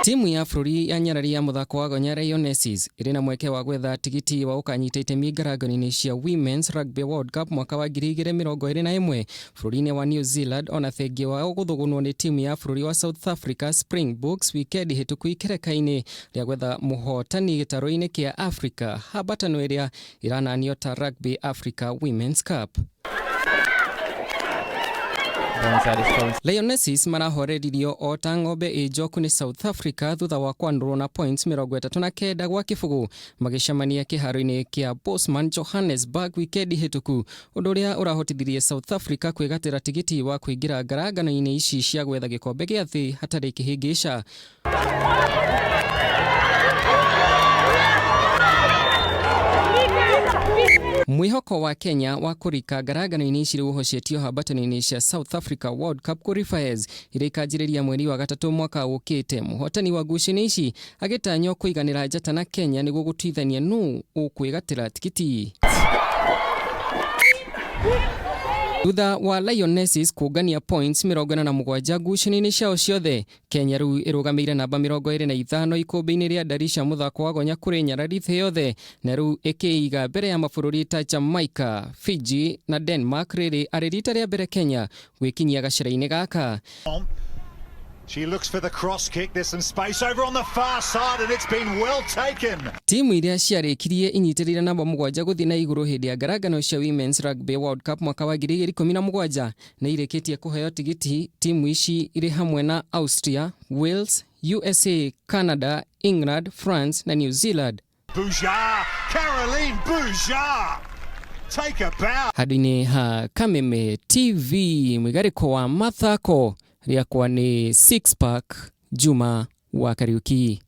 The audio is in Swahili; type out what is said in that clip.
Timu ya bũrũri ya nyarari ya muthako wa gonya Lionesses ĩrĩ na mweke wa gwetha tigiti wa gũkanyita itemi ngarangano-inĩ cia Women's Rugby World Cup mwaka wa 2021 bũrũri-inĩ wa New Zealand, ona thengia wa gũthũgũnwo nĩ timu ya bũrũri wa South Africa Springboks wikendi hĩtũku ikereka-inĩ rĩa gwetha mũhotani gĩtaro-inĩ kĩa Africa, hambatano ĩrĩa ĩrananio ta Rugby Africa Women's Cup. Lionesses marahoreririo o ta ng'ombe ĩnjoku nĩ South Africa thutha wa kwandũrwo na points 39 gwa kĩbũgũ magĩcemania kĩharo-inĩ kĩa Bosman, Johannesburg wikendi hĩtũku, ũndũ ũrĩa ũrahotithirie South Africa kwĩgatĩra tigiti wa kuingira ngarangano-inĩ ici cia gwetha gĩkombe gĩa thĩ hatarĩ kĩhĩngĩca. Mwihoko wa Kenya wa kũrika ngarangano-inĩ ici rĩu ũhocetio hambatano-inĩ cia South Africa World Cup qualifiers iria ikanjĩrĩria mweri wa gatatũ mwaka ũkĩte. Mũhotani wa ngucanio ici agĩtanywo kũiganĩra njata na Kenya nĩguo gũtuithania nũ ũkwĩgatĩra tigiti. Thutha wa Lionesses kũngania points 47 ngucanio-inĩ ciao ciothe, Kenya rĩu ĩrũgamĩire namba 25 ikũmbĩ-inĩ rĩa ndari cia mũthako wa gonya kũrĩ nyarari thĩ yothe, na rĩu ĩkĩiga mbere ya mabũrũri ta Jamaica, Fiji na Denmark, rĩrĩ arĩ rita rĩa mbere Kenya gwĩkinyia gacĩra-inĩ gaka. She looks for the cross kick. There's some space over on the far side and it's been well taken. Timu iria ciarĩkirie inyitĩrĩire namba 7 gũthiĩ na igũrũ hĩndĩ ya ngarangano cia Women's Rugby World Cup mwaka wa 2017 na irĩkĩtie kũheo tigiti. Timu ici irĩ hamwe na Austria, Wales, USA, Canada, England, France na New Zealand. Boujar, Caroline Boujar. Take a bow. Handũ-inĩ ha Kameme TV mwigarĩko wa mathako rĩakwa nĩ Six Pack Juma wa Kariuki.